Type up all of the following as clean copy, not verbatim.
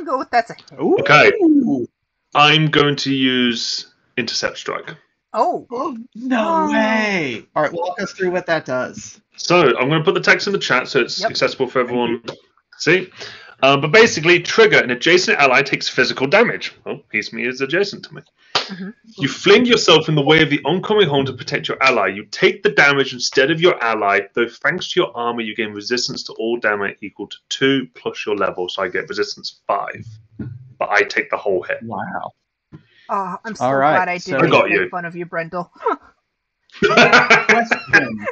can go with that's a hit. Ooh. Okay. I'm going to use Intercept Strike. Oh. Oh, no way. All right, walk us through what that does. So I'm going to put the text in the chat so it's Yep. accessible for everyone to see. But basically, trigger an adjacent ally takes physical damage. Oh, piece me is adjacent to me. You fling yourself in the way of the oncoming horn to protect your ally. You take the damage instead of your ally, though thanks to your armor, you gain resistance to all damage equal to 2 plus your level, so I get resistance 5. But I take the whole hit. Wow. Oh, I'm so All right, glad I so- didn't I got make you. fun of you, Brendel. Question.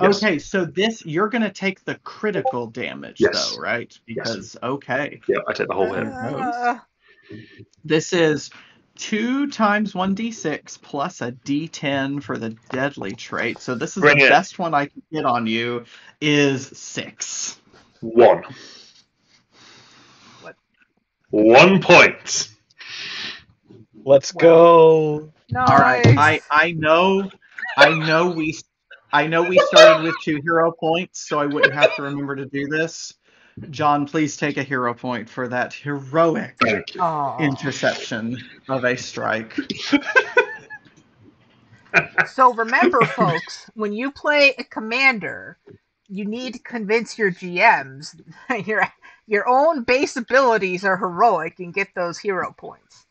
Yes. Okay, so this, you're going to take the critical damage, Yes. though, right? Because, okay. Yeah, I take the whole hit. This is 2 times 1d6 plus a d10 for the deadly trait. So this is Bring the it. best one I can get on you is 6. 1. What? 1 point. Let's go. Nice. All right, I know we started with 2 hero points, so I wouldn't have to remember to do this. John, please take a hero point for that heroic Thank you. Aw. interception of a strike. So remember, folks, when you play a commander, you need to convince your GMs that your own base abilities are heroic and get those hero points.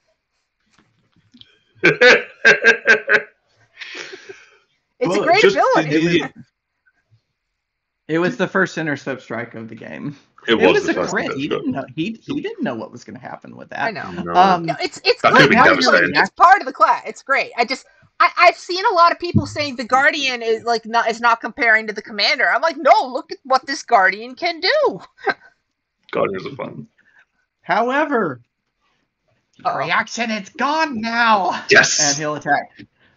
It's a great ability. It was the first intercept strike of the game. It was the a first crit. intercept He strike. didn't know. He didn't know what was going to happen with that. I know. No. No, it's That could've good. been devastating. It's part of the class. It's great. I've seen a lot of people saying the Guardian is not comparing to the Commander. I'm like, no, look at what this Guardian can do. Guardians are fun. However, reaction, it's gone now. Yes. And he'll attack.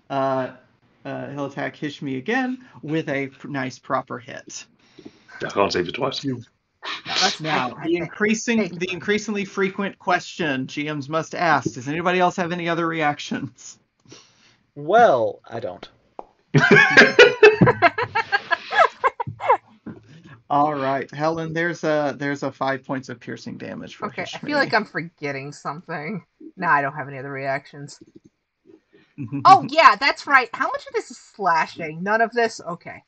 He'll attack Hishmi again with a nice proper hit. I can't save it twice. Now, the increasingly frequent question GMs must ask: does anybody else have any other reactions? Well, I don't. All right, Helen. There's a 5 points of piercing damage for Okay, Hishmi. I feel like I'm forgetting something. No, I don't have any other reactions. Oh, yeah, that's right. How much of this is slashing? None of this? Okay.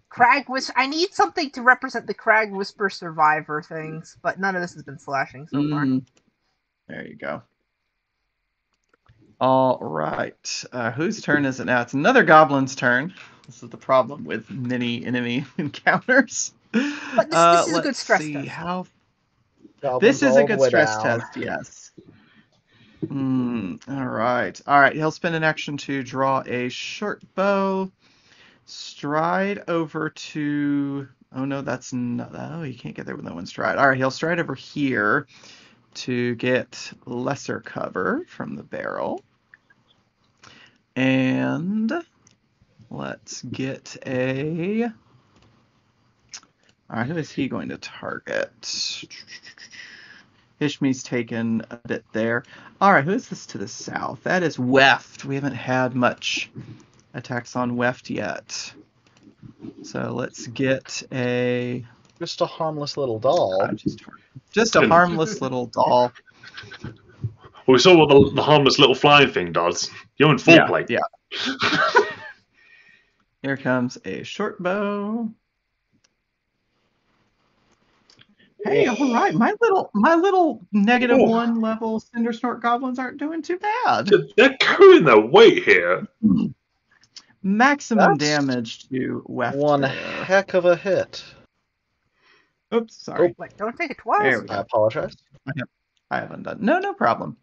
Crag Whisper. I need something to represent the Crag Whisper Survivor things, but none of this has been slashing so far. There you go. All right. Whose turn is it now? It's another goblin's turn. This is the problem with many enemy encounters. But this is a good stress test. Goblins This is all a the good way stress down. test, yes. All right. All right. He'll spend an action to draw a short bow. Stride over to... Oh, no, that's not... Oh, you can't get there with no one stride. All right, he'll stride over here to get lesser cover from the barrel. And let's get a... All right, who is he going to target? Hishmi's taken a bit there. All right, who is this to the south? That is Weft. We haven't had much attacks on Weft yet. So let's get a... Just a harmless little doll. Just a harmless little doll. Well, we saw what the harmless little flying thing does. You're in full play. Yeah. Here comes a short bow. Hey, all right. My little -1 level Cinder Snort goblins aren't doing too bad. They're carrying their weight here. Maximum That's damage to Weft. One there. heck of a hit. Oops, sorry. Wait, don't take it twice. There we I go. apologize. I haven't done. No problem.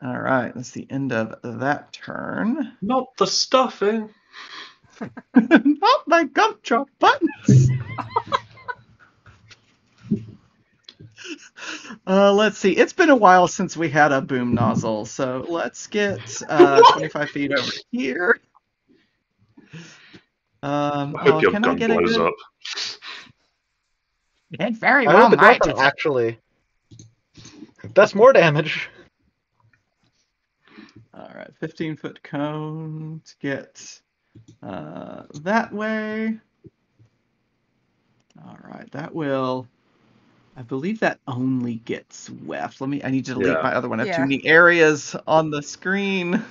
All right, that's the end of that turn. Not the stuffing. Not my gumdrop buttons. Let's see. It's been a while since we had a boom nozzle, so let's get 25 feet over here. I hope your gun blows up. It very I well hope it might. doesn't, actually. That's more damage. All right, 15-foot cone to get that way. All right, that will. I believe that only gets weft. I need to delete my other one. I have too many areas on the screen.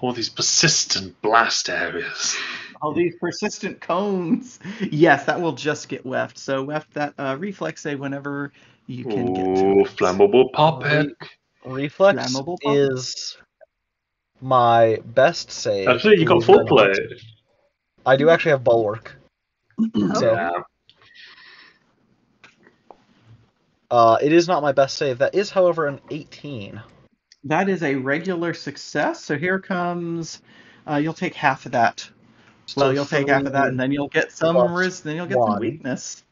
All these persistent blast areas. All these persistent cones. Yes, that will just get weft. So weft that reflex save whenever you can get to it. Flammable pop head. Reflex Flammable pop? is my best save. Actually, you got full play. I do actually have bulwark. Yeah. It is not my best save. That is, however, an 18. That is a regular success. So here comes. You'll take half of that. Well, you'll take half of that, and then you'll get some then you'll get some weakness.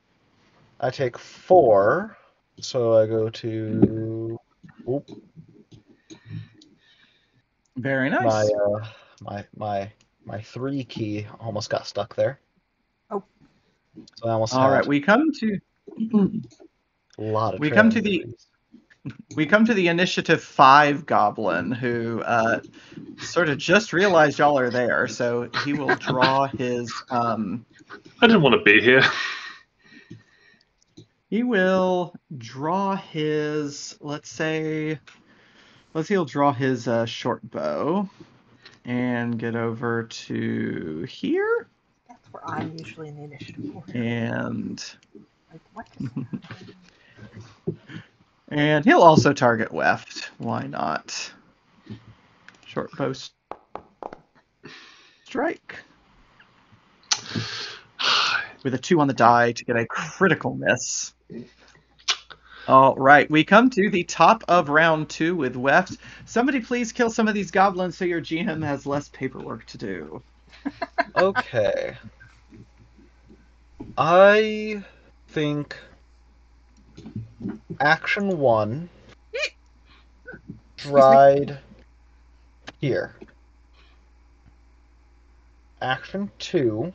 I take 4, so I go to. Oop. Very nice. My 3 key almost got stuck there. Oh. So I almost. All right, we come to. A lot of. We come to the initiative 5 goblin who sort of just realized y'all are there, so he will draw his. I didn't want to be here. He will draw his. He'll draw his short bow, and get over to here. That's where I'm usually in the initiative order. And. Like, what? And he'll also target weft. Why not? Short bow strike. With a 2 on the die to get a critical miss. All right, we come to the top of round 2 with weft. Somebody please kill some of these goblins so your GM has less paperwork to do. Okay. I think action 1 stride here. Action 2,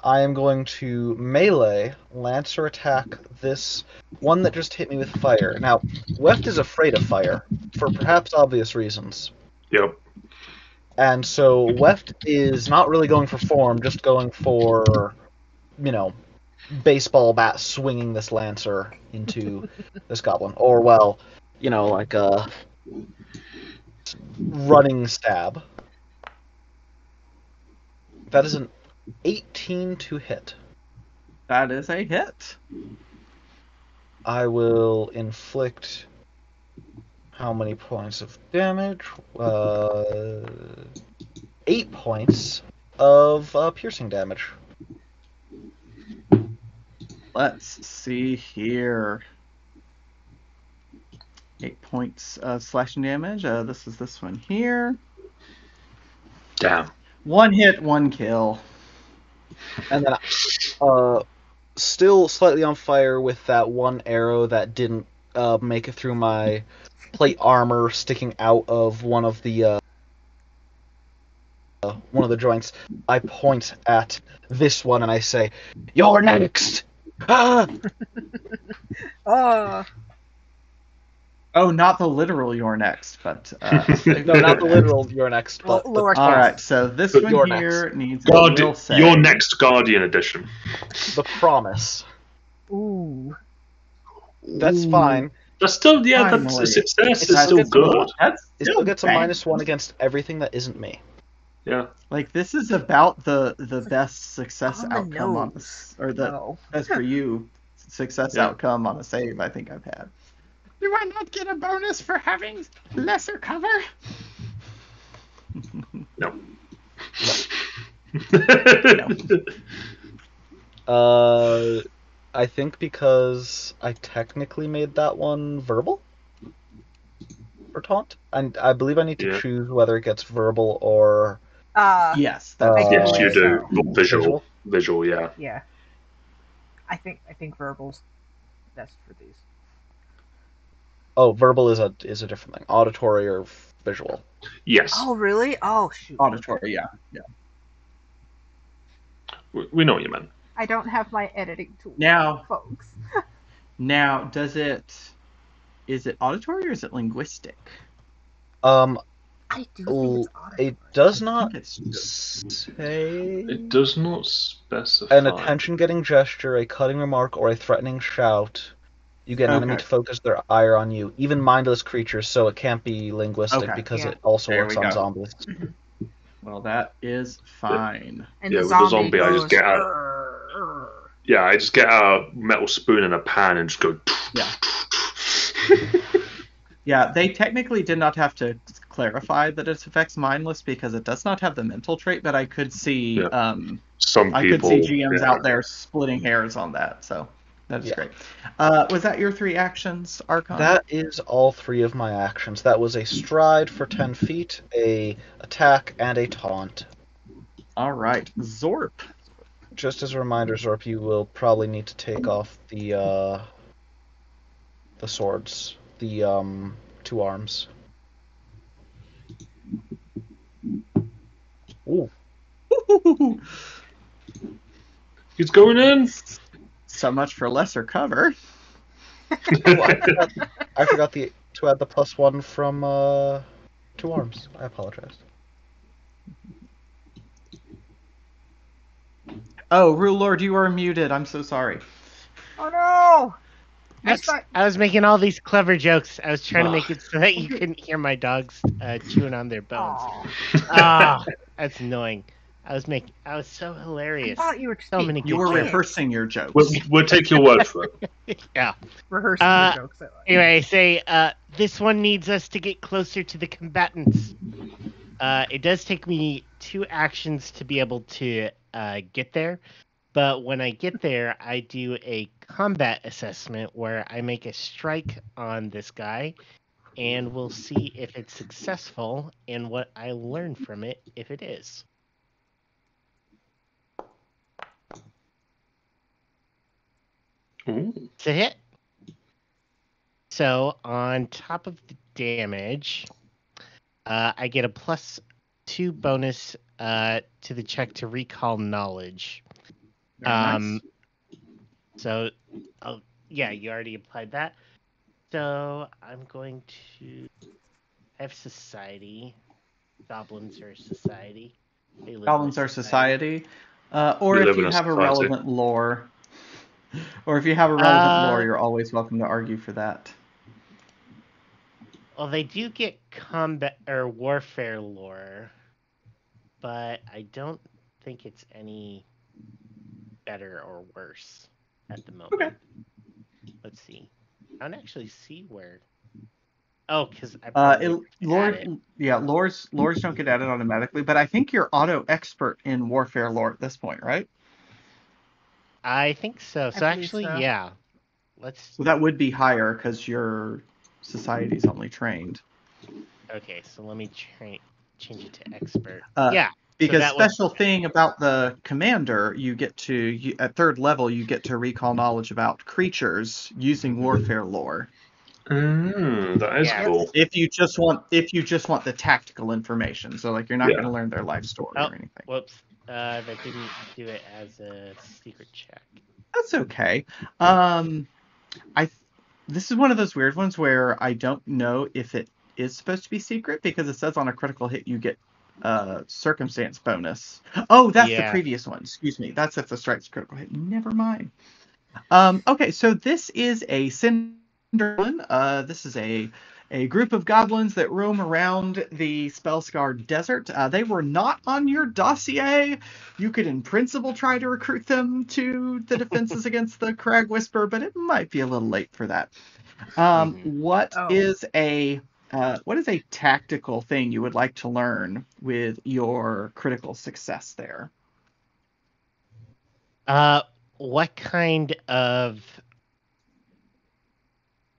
I am going to melee lancer attack this one that just hit me with fire. Now, weft is afraid of fire for perhaps obvious reasons. Yep. And so weft is not really going for form, just going for, baseball bat swinging this lancer into this goblin. Or, like a running stab. That is an 18 to hit. That is a hit. I will inflict how many points of damage? 8 points of piercing damage. Let's see here. 8 points of slashing damage. This is this one here. Damn. 1 hit, 1 kill. And then, still slightly on fire with that one arrow that didn't make it through my plate armor, sticking out of one of the joints. I point at this one and I say, "You're next!" Ah! Oh, not the literal "you're next," but no, not the literal "you're next." But lower. All right, so this one here needs a will save. Your next Guardian edition. The promise. Ooh. That's fine. That's still, that's a success. It's still good. It still gets a -1 against everything that isn't me. Yeah. Like, this is about the best success outcome on nose. or the best for you success outcome on a save I think I've had. Do I not get a bonus for having lesser cover? No. No. I think because I technically made that one verbal for taunt, and I believe I need to choose whether it gets verbal or. Yes, yes, you do. So. Visual, yeah. Yeah. I think verbal's best for these. Oh, verbal is a different thing. Auditory or visual. Yes. Oh, really? Oh, shoot. Auditory, yeah. We know what you meant. I don't have my editing tool now, folks. Now, is it auditory or is it linguistic? I do think it's auto. It does I not think it's say It does not specify. an attention-getting gesture, a cutting remark, or a threatening shout. You get an enemy Okay. to focus their ire on you, even mindless creatures, so it can't be linguistic Okay. because Yeah. it also There works we on go. zombies. Well, that is fine. And Yeah, the with the zombie zombie, I just goes. get out. "Arr." Yeah, I just get a metal spoon and a pan and just go. Yeah. Yeah, they technically did not have to clarify that it affects mindless because it does not have the mental trait, but I could see Yeah. Some I could people. see GMs Yeah. out there splitting hairs on that, so that is Yeah. great. Was that your 3 actions, Archon? That is all 3 of my actions. That was a stride for 10 feet, a attack, and a taunt. All right, Zorp. Just as a reminder, Zorp, you will probably need to take off the swords, the 2 arms. Ooh. He's going in. So much for lesser cover. I forgot to add the +1 from 2 arms. I apologize. Oh, Rule Lord, you are muted. I'm so sorry. Oh no! I was making all these clever jokes. I was trying to make it so that you couldn't hear my dogs chewing on their bones. Aw. That's annoying. I was so hilarious. I thought you were so many You were good jokes. rehearsing your jokes. We'll take your word for it. Yeah. Rehearsing the jokes. Anyway, I say this one needs us to get closer to the combatants. It does take me 2 actions to be able to get there, but when I get there, I do a combat assessment where I make a strike on this guy, and we'll see if it's successful and what I learn from it if it is. Ooh. It's a hit. So on top of the damage, I get a +2 bonus to the check to recall knowledge. Very nice. So, yeah, you already applied that. So I'm going to. I have society. Goblins are society. Goblins are society. Or We if live in you a have a society. relevant lore. Or if you have a relevant lore, you're always welcome to argue for that. Well, they do get combat or warfare lore, but I don't think it's any better or worse at the moment. Okay. Let's see. I don't actually see where. Oh, because lores don't get added automatically, but I think you're auto expert in warfare lore at this point, right? I think so. So actually, so. yeah. So that would be higher because your society's only trained. Okay, so let me change it to expert. Yeah. Because so special thing about the commander, you get to at 3rd level you get to recall knowledge about creatures using warfare lore. That is cool. If you just want the tactical information, so like you're not going to learn their life story or anything. Whoops, that didn't do it as a secret check. That's okay. This is one of those weird ones where I don't know if it is supposed to be secret because it says on a critical hit you get circumstance bonus. Oh, that's the previous one. Excuse me. That's if the strike's critical hit. Never mind. Okay, so this is a Cinderland. This is a group of goblins that roam around the spell-scarred desert. They were not on your dossier. You could, in principle, try to recruit them to the defenses against the Crag Whisper, but it might be a little late for that. What is a tactical thing you would like to learn with your critical success there? What kind of...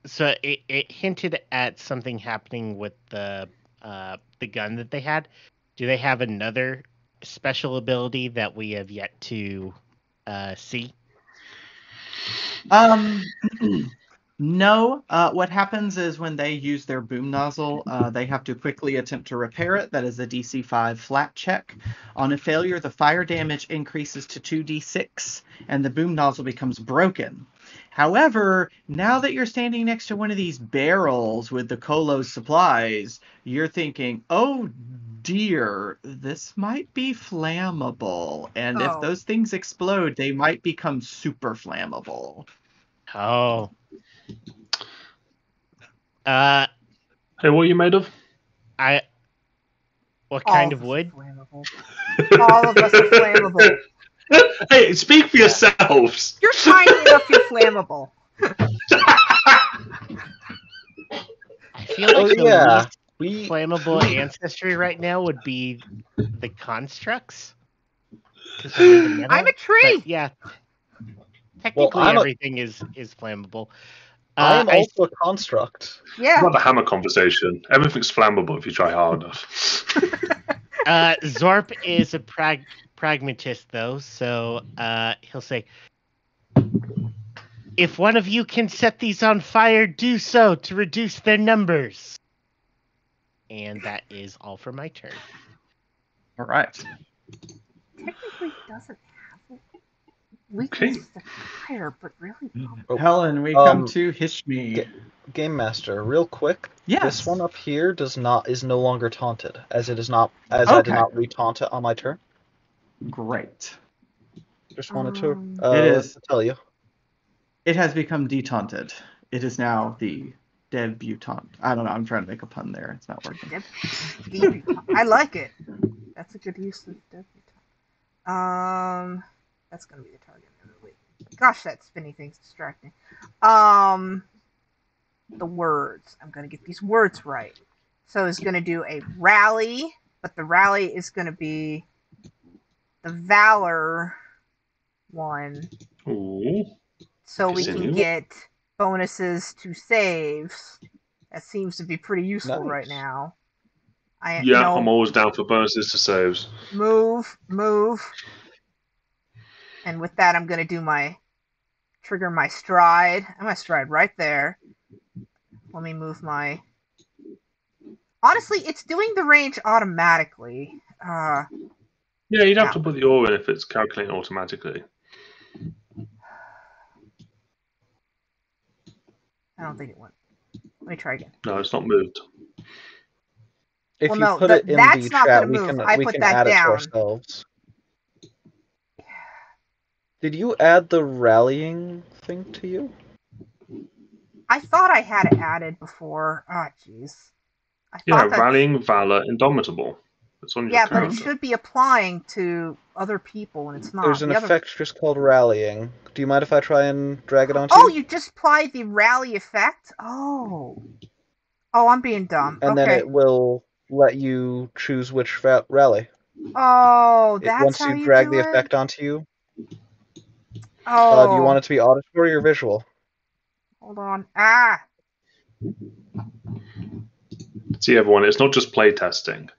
So it hinted at something happening with the gun that they had. Do they have another special ability that we have yet to see? No, what happens is when they use their boom nozzle, they have to quickly attempt to repair it. That is a DC 5 flat check. On a failure, the fire damage increases to 2d6, and the boom nozzle becomes broken. However, now that you're standing next to one of these barrels with the Colo's supplies, you're thinking, oh dear, this might be flammable. And if Oh. those things explode, they might become super flammable. Oh. Hey, what are you made of? What All kind of of us are wood? flammable. All of us are flammable. Hey, speak for yourselves. You're tiny enough, you're flammable. I feel like the yeah. least flammable ancestry right now would be the constructs. Because they're made of metal. I'm a tree! But yeah. Technically, everything is flammable. I am also a construct. Yeah. It's not a hammer conversation. Everything's flammable if you try hard enough. Zorp is a pragmatist, though, so he'll say, if one of you can set these on fire, do so to reduce their numbers. And that is all for my turn. All right. Technically doesn't have weakness to fire, but really. Helen, we come to Hishmi. Game Master, real quick. Yes. This one up here is no longer taunted, as it is not I did not re-taunt it on my turn. Great. Just wanted to it is to tell you. It has become detaunted. It is now the debutante. I don't know. I'm trying to make a pun there. It's not working. Debutante. I like it. That's a good use of debutante. That's gonna be the target. Wait. Gosh, that spinny thing's distracting. The words. I'm gonna get these words right. So it's gonna do a rally, but the rally is gonna be the valor one. Ooh. So we can get bonuses to saves. That seems to be pretty useful right now. I'm always down for bonuses to saves. Move. And with that, I'm going to trigger my stride. I'm going to stride right there. Let me move my... Honestly, it's doing the range automatically. Yeah, you'd have to put the aura in if it's calculating automatically. I don't think it went. Let me try again. No, it's not moved. If you put it in the chat, we can add it to ourselves. Did you add the rallying thing to you? I thought I had it added before. Oh, jeez. Rallying, Valor, Indomitable. It's on your but it should be applying to other people, and it's not. There's an effect just called rallying. Do you mind if I try and drag it onto you? Oh, you just apply the rally effect? Oh, I'm being dumb. And then it will let you choose which rally. Oh, that's how you do it? Once you drag the effect onto you. Oh. Do you want it to be auditory or visual? Hold on. See, everyone, it's not just playtesting.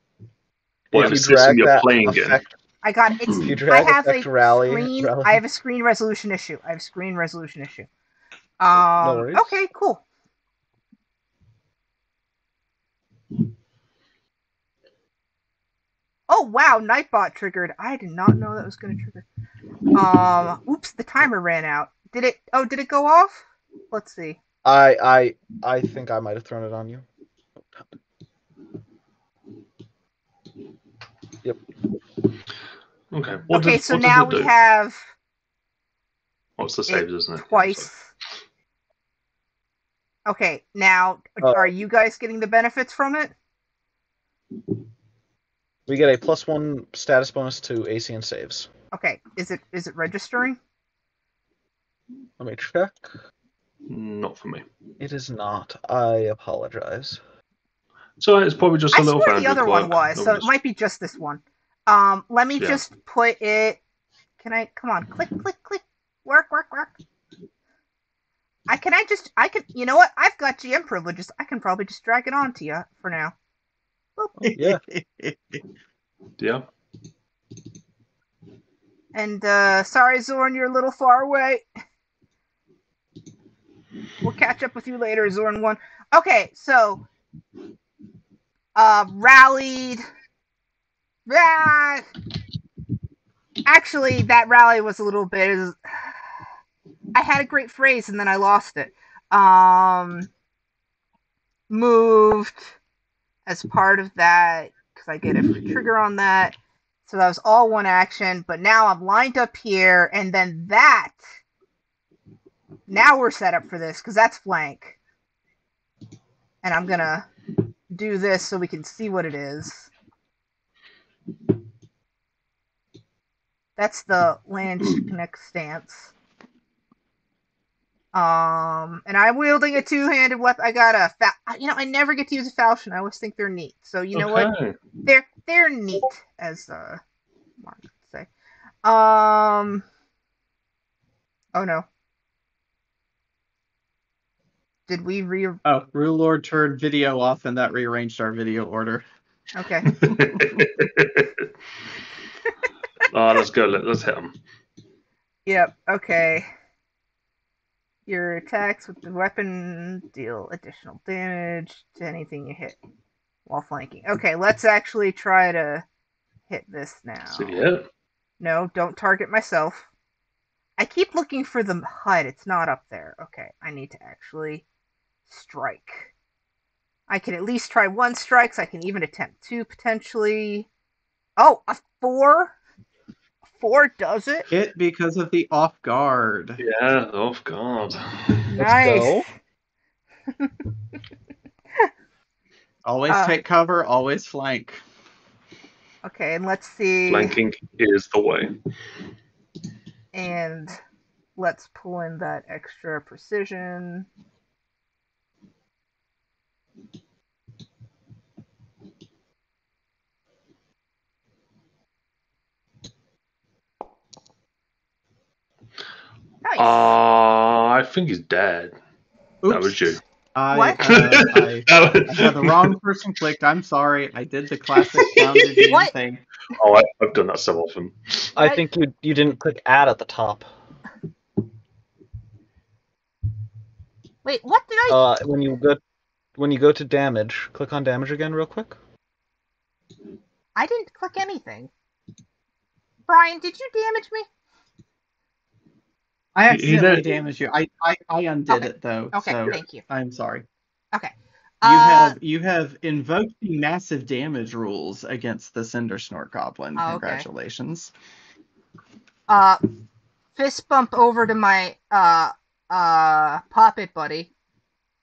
If you drag that playing effect, I got it. If you drag effect rally. I have a screen resolution issue. No worries. Okay, cool. Oh wow, Nightbot triggered. I did not know that was going to trigger. Oops, the timer ran out. Did it go off? Let's see. I think I might have thrown it on you. Yep. Okay. So now we have. What's the saves, isn't it? Twice. Okay, now are you guys getting the benefits from it? We get a +1 status bonus to AC and saves. Okay, is it registering? Let me check. Not for me. It is not. I apologize. So it's probably just a little foundry the other quirk. one was, so it might be just this one. Let me just put it. Can I? Come on, click. Work. You know what? I've got GM privileges. I can probably just drag it onto you for now. Yeah. Yeah. And sorry, Zorn, you're a little far away. We'll catch up with you later, Zorn 1. Okay, so rallied. Actually, that rally was a little bit. I had a great phrase and then I lost it. Moved as part of that because I get a free trigger on that. So that was all one action. But now I'm lined up here, and then that. Now we're set up for this because that's flank. And I'm gonna do this so we can see what it is. That's the land connect stance. And I'm wielding a two-handed weapon. I got a, I never get to use a falchion. I always think they're neat. So you know what? They're neat, as Mark would say. Oh no. Did we Oh, Warlord turned video off, and that rearranged our video order. Okay. Let's go. Let's hit him. Yep. Okay. Your attacks with the weapon deal additional damage to anything you hit while flanking. Okay, let's actually try to hit this now. See it? No, don't target myself. I keep looking for the HUD. It's not up there. Okay, I need to actually strike. I can at least try one strike, so I can even attempt two potentially. Oh, a 4? 4 does it? Hit because of the off guard. Yeah, off guard. Nice. Always take cover, always flank. Okay, and let's see. Flanking is the way. And let's pull in that extra precision. Nice. I think he's dead. Oops. That was you. What? I had the wrong person clicked. I'm sorry. I did the classic sounded thing. Oh, I've done that so often. I think you didn't click add at the top. Wait, what did I? When you go to damage, click on damage again real quick. I didn't click anything. Brian, did you damage me? I accidentally damaged you. I undid it though. Okay, so thank you. I'm sorry. Okay. You have invoked the massive damage rules against the Cinder Snort Goblin. Congratulations. Fist bump over to my puppet buddy.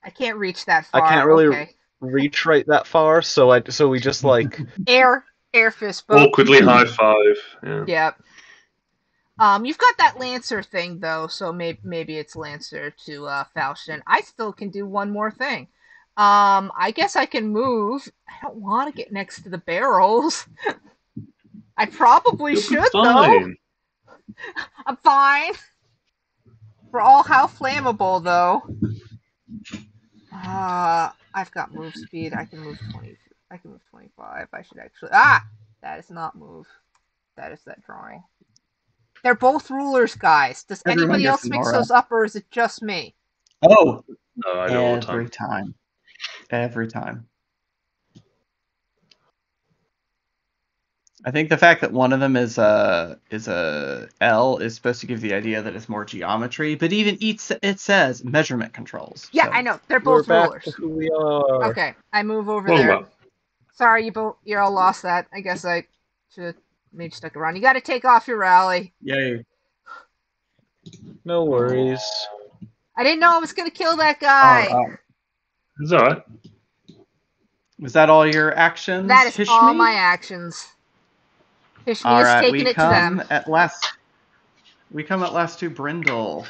I can't reach that far. I can't really reach right that far, so we just like air fist bump. Awkwardly high five. Yeah. Yep. You've got that Lancer thing though, so maybe it's Lancer to Falchion. I still can do one more thing. I guess I can move. I don't want to get next to the barrels. I probably should though. I'm fine. For all how flammable though. I've got move speed. I can move 20. I can move 25. I should actually. That is not move. That is that drawing. They're both rulers, guys. Does anybody else mix those up, or is it just me? Oh, no, I do all the every time. Every time. I think the fact that one of them is a L is supposed to give the idea that it's more geometry, but even it says measurement controls. Yeah, so. I know. They're both rulers. Back to who we are. Okay, I move over there. Sorry, you all lost that. I guess I should have made you stuck around. You got to take off your rally. Yay. No worries. I didn't know I was going to kill that guy. It's alright. Was that all your actions? That is all my actions. Hishmi is taking it to them. We come at last to Brindle.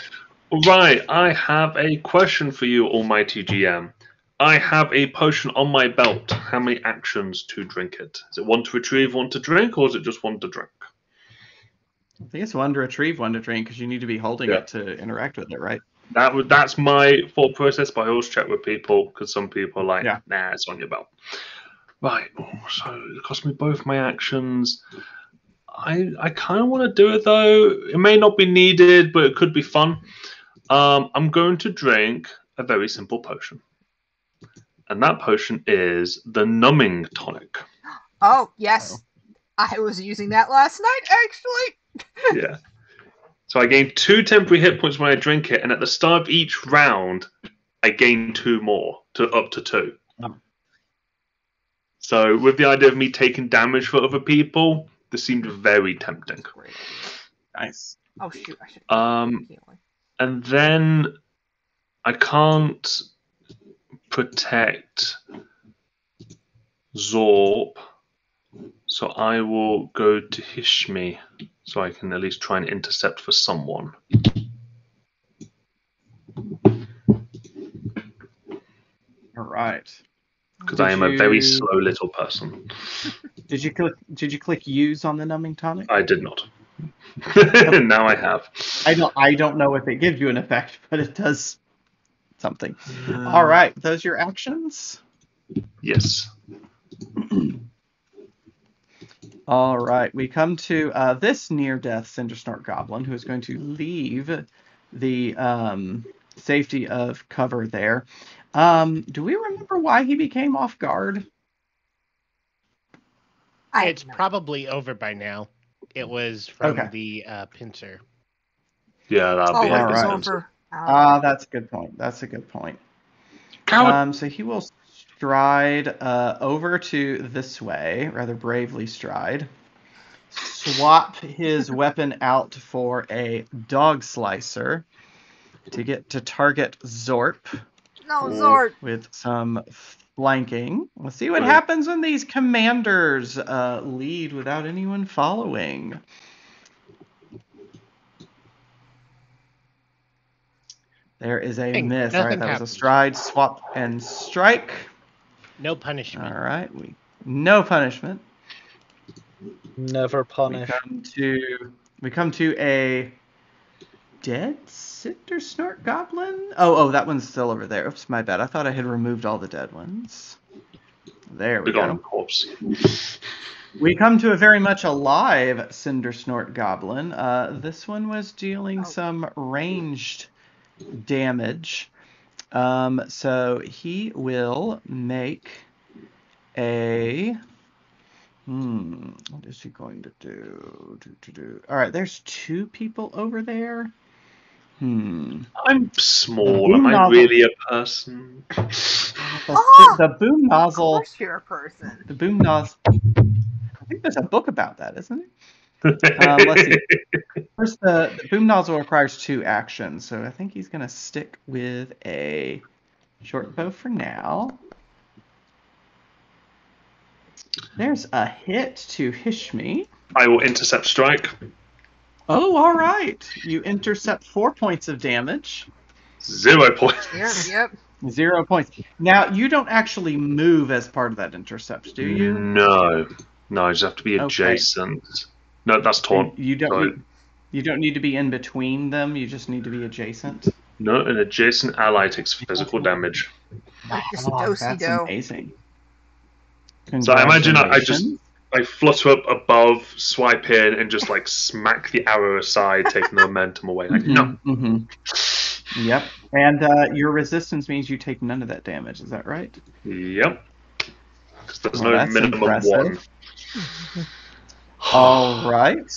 Right, I have a question for you, Almighty GM. I have a potion on my belt. How many actions to drink it? Is it one to retrieve, one to drink, or is it just one to drink? I think it's one to retrieve, one to drink, because you need to be holding it to interact with it, right? That's my thought process, but I always check with people, because some people are like, nah, it's on your belt. Right, so it cost me both my actions. I kind of want to do it, though. It may not be needed, but it could be fun. I'm going to drink a very simple potion. And that potion is the numbing tonic. Oh, yes. I was using that last night, actually. Yeah. So I gain 2 temporary hit points when I drink it, and at the start of each round, I gain 2 more, up to 2. Oh. So with the idea of me taking damage for other people, this seemed very tempting. Nice. Oh shoot! I should. And then I can't protect Zorp, so I will go to Hishmi, so I can at least try and intercept for someone. All right. Because I am a very slow little person. Did you click use on the numbing tonic? I did not. Now I have. I don't know if it gives you an effect, but it does something. All right, those your actions? Yes. All right, we come to this near-death Cindersnort Goblin, who is going to leave the safety of cover there. Do we remember why he became off guard? It's probably over by now. It was from the pincer. Yeah, that'll be it was over. That's a good point. That's a good point. So he will stride over to this way, rather bravely stride. Swap his weapon out for a dog slicer to get to target Zorp. No, Zorp! With some flanking. Let's see what happens when these commanders lead without anyone following. There is a miss. All right, that was a stride, swap, and strike. No punishment. All right, no punishment. Never punish. We come to a dead Cindersnort Goblin. Oh, that one's still over there. Oops, my bad. I thought I had removed all the dead ones. There we go. Corpse. We come to a very much alive Cindersnort Goblin. This one was dealing some ranged damage. So he will make a... what is he going to do? All right, there's 2 people over there. I'm small. Am I really a person? The boom nozzle. Of course you're a person. The boom nozzle. I think there's a book about that, isn't it? Let's see. First, the boom nozzle requires 2 actions, so I think he's going to stick with a short bow for now. There's a hit to Hishmi. I will intercept strike. Oh, all right. You intercept 4 points of damage. 0 points. Yep. 0 points. Now, you don't actually move as part of that intercept, do you? No, I just have to be adjacent. Okay. No, that's taunt. You don't need to be in between them. You just need to be adjacent. No, an adjacent ally takes physical damage. That's amazing. So I imagine I flutter up above, swipe in, and just smack the arrow aside, taking the momentum away. No. Mm-hmm. Yep. And your resistance means you take none of that damage. Is that right? Yep. Because there's no minimum impressive. 1. All right.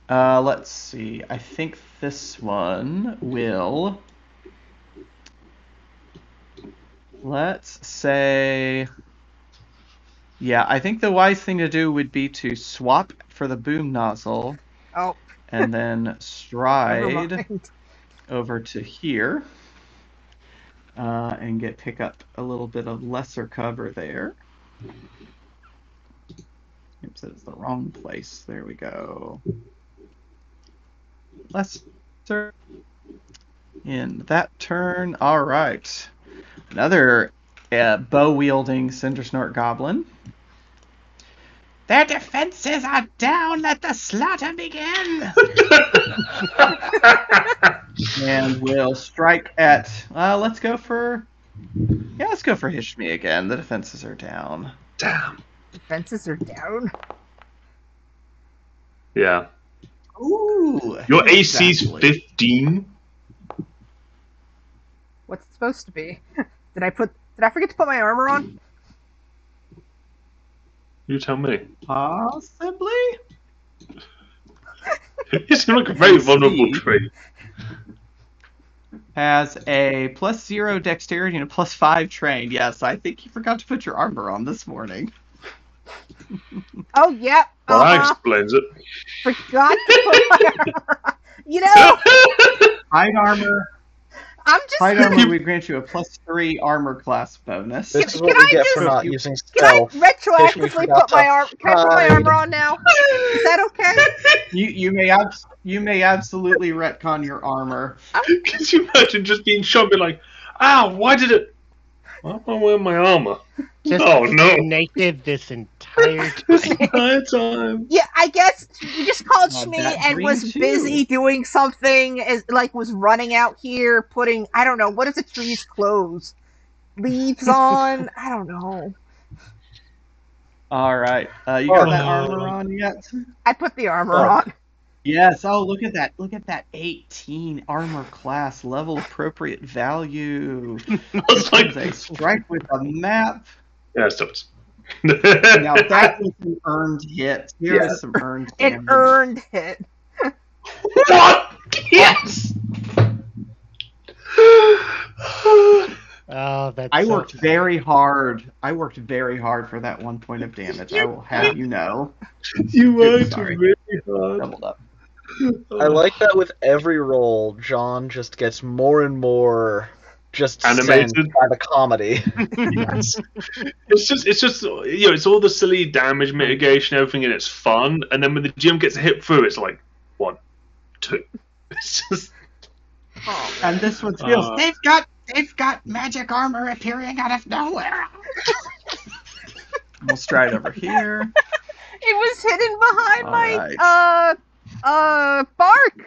Let's see. I think this one will... Let's say... Yeah, I think the wise thing to do would be to swap for the boom nozzle. Oh. And then stride over to here. And pick up a little bit of lesser cover there. Oops, that's the wrong place. There we go. Lesser in that turn. All right. Another bow-wielding Cindersnort Goblin. Their defenses are down. Let the slaughter begin. And we'll strike at... let's go for Hishmi again. The defenses are down. Damn. Defenses are down? Yeah. Ooh. Your AC's 15? What's it supposed to be? Did I forget to put my armor on? You tell me. Possibly. You seem like a very vulnerable tree. Has a +0 dexterity and a +5 trained. Yes, I think you forgot to put your armor on this morning. Oh, yeah. Well, that explains it. Forgot to put my armor on. You know, Hide armor. Hide armor, we grant you a +3 armor class bonus. This is what we get for not using stealth. Can I retroactively put my armor on now? Is that okay? You may absolutely retcon your armor. Can you imagine just being shot and be like, ow, why did it... Why am I wearing my armor? Just oh, no. naked this entire time. Yeah, I guess you just called Shmi and was busy doing something, was running out here, putting, I don't know, what is a tree's clothes? Leaves on? I don't know. Alright, you got that armor on yet? I put the armor on. Yes, look at that 18 armor class, level appropriate value. It's like a strike with a map. Yeah, it stops. Now that was an earned hit. Here is some earned damage. An earned hit. What? Yes! Oh, that's I worked very hard. For that 1 point of damage. I will have you know. You worked really hard. Doubled up. I like that with every roll, John just gets more and more just animated by the comedy. Yes. It's just it's all the silly damage mitigation, everything, and it's fun. And then when the GM gets hit through, it's like 1, 2. It's just. And this one feels they've got magic armor appearing out of nowhere. We'll stride over here. It was hidden behind my bark.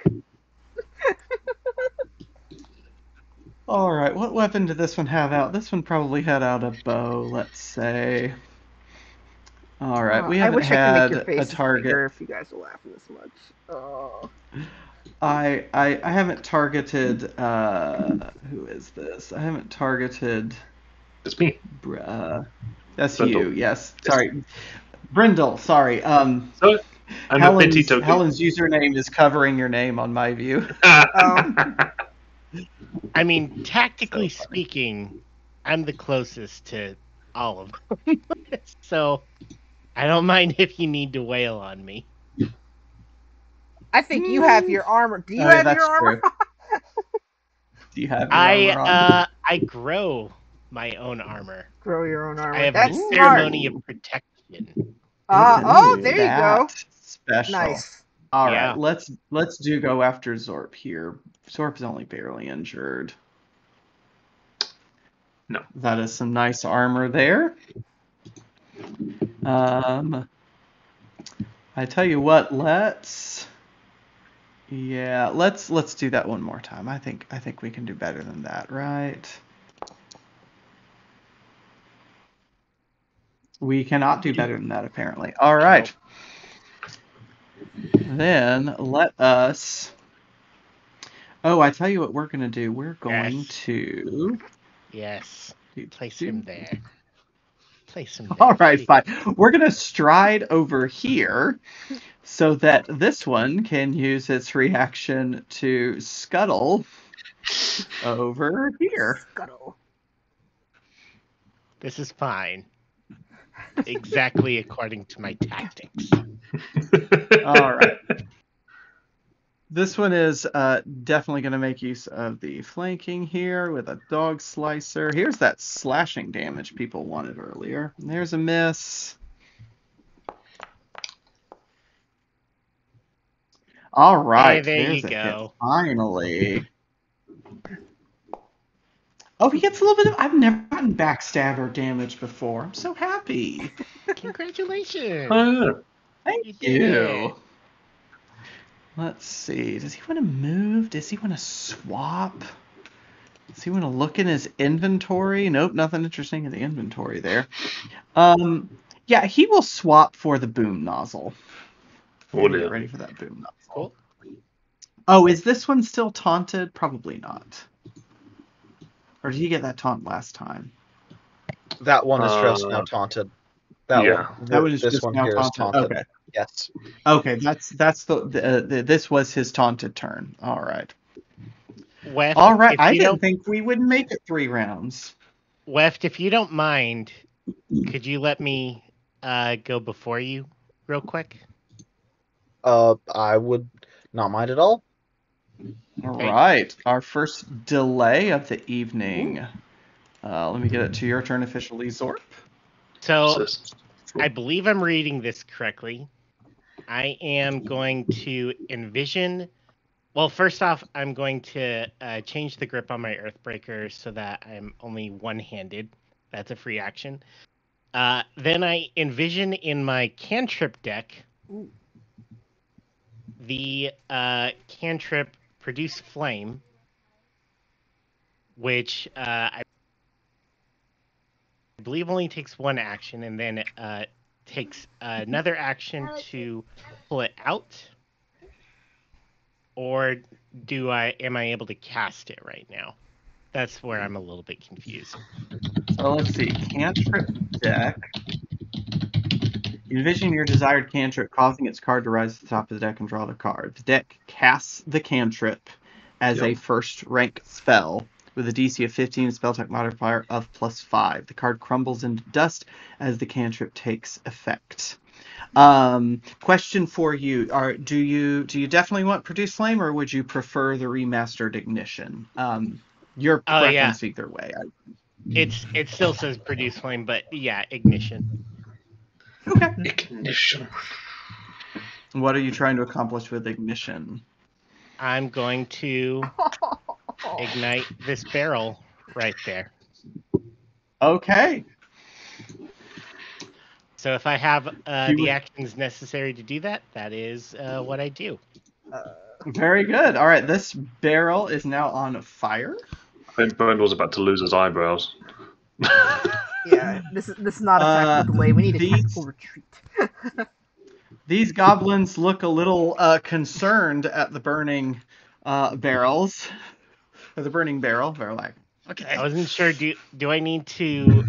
Alright, what weapon did this one have out? This one probably had out a bow, let's say. Alright, we haven't had a target. If you guys are laughing this much. Oh. I haven't targeted who is this? I haven't targeted. It's me. That's Brindle. you. Yes. Sorry, Brindle. Sorry. So, Helen's username is covering your name on my view. I mean, tactically speaking, I'm the closest to all of them. So I don't mind if you need to wail on me. I think you have your armor. Do you have your armor? Do you have your armor on? I grow my own armor. Grow your own armor. I have That's a ceremony of protection. There you go. Special. Nice. All right, let's go after Zorp here. Zorp is only barely injured. No. That is some nice armor there. I tell you what, let's do that one more time. I think we can do better than that, right? We cannot do better than that, apparently. All right. Then let us. Oh, I tell you what we're gonna do. We're going to. Yes. Place him there. Place him there. All right, fine. We're gonna stride over here, so that this one can use its reaction to scuttle over here. Scuttle. This is fine. Exactly according to my tactics. All right. This one is definitely going to make use of the flanking here with a dog slicer. Here's that slashing damage people wanted earlier. There's a miss. All right. Hey, there there's you go. Hit. Finally. Oh, he gets a little bit of... I've never gotten backstabber damage before. I'm so happy. Congratulations. Thank you. Let's see. Does he want to move? Does he want to swap? Does he want to look in his inventory? Nope, nothing interesting in the inventory there. Yeah, he will swap for the boom nozzle. Get ready for that boom nozzle. Cool. Oh, is this one still taunted? Probably not. Or did he get that taunt last time? That one is just now taunted. Yeah. That one is this just one now here is taunted. taunted. Okay. Yes. Okay, that's this was his taunted turn. All right. Weft, All right. if I you didn't don't, think we would make it 3 rounds. Weft, if you don't mind, could you let me go before you real quick? I would not mind at all. All Okay. right. Our first delay of the evening. Let me get it to your turn officially, Zorp. So I believe I'm reading this correctly. I am going to envision. Well, first off, I'm going to change the grip on my Earthbreaker so that I'm only one-handed. That's a free action. Then I envision in my cantrip deck the cantrip Produce Flame, which I believe only takes 1 action, and then takes another action to pull it out. Or am I able to cast it right now? That's where I'm a little bit confused. So let's see. Cantrip deck. Envision your desired cantrip, causing its card to rise to the top of the deck and draw the card. The deck casts the cantrip as a first rank spell with a DC of 15 and spell type modifier of +5. The card crumbles into dust as the cantrip takes effect. Question for you: do you definitely want Produce Flame, or would you prefer the remastered Ignition? Your preference either way. It still says Produce Flame, but yeah, Ignition. Okay. Ignition. What are you trying to accomplish with Ignition? I'm going to ignite this barrel right there. Okay. So if I have the actions necessary to do that, that is what I do. Very good. All right, this barrel is now on fire. I think Burnwell's about to lose his eyebrows. Yeah, this is not a tactical delay. We need a tactical retreat. These goblins look a little concerned at the burning barrels. Or the burning barrel. They're like, okay. I wasn't sure. Do I need to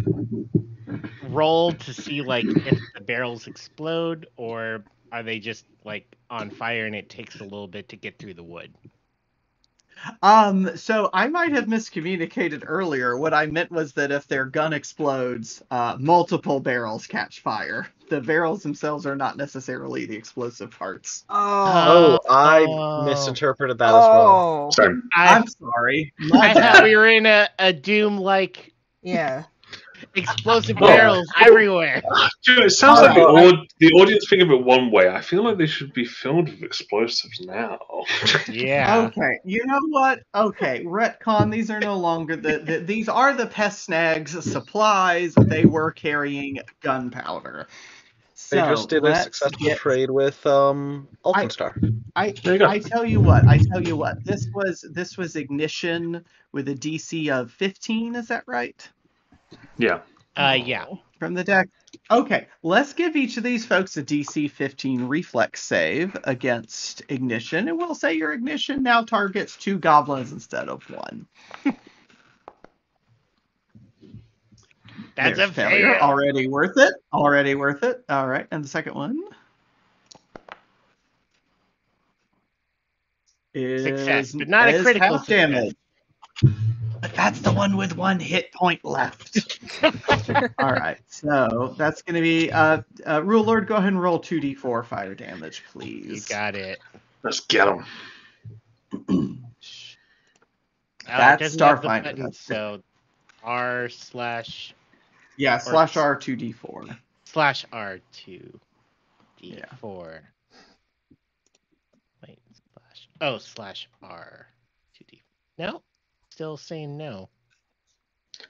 roll to see like if the barrels explode, or are they just like on fire and it takes a little bit to get through the wood? So I might have miscommunicated earlier. What I meant was that if their gun explodes, multiple barrels catch fire. The barrels themselves are not necessarily the explosive parts. I misinterpreted that as well. Same. I'm sorry. I thought we were in a Doom like explosive barrels everywhere. It sounds like the audience think of it one way. I feel like they should be filled with explosives now. Yeah. Okay. You know what? Okay. Retcon. These are no longer these are the pest snags supplies. They were carrying gunpowder. They just did a successful trade with Alkenstar. I tell you what. This was Ignition with a DC of 15. Is that right? Yeah. Yeah. From the deck. Okay, let's give each of these folks a DC 15 reflex save against Ignition, and we'll say your Ignition now targets 2 goblins instead of 1. That's There's a failure. fail. Already worth it. All right, and the second one is success, but not a critical half damage. But that's the one with 1 hit point left. All right, so that's going to be Warlord. Go ahead and roll 2d4 fire damage, please. You got it. Let's get him. That's Starfinder. So R/. Yeah, /R 2d4. /R 2d4. Yeah. Wait, /R 2d4. No, still saying no.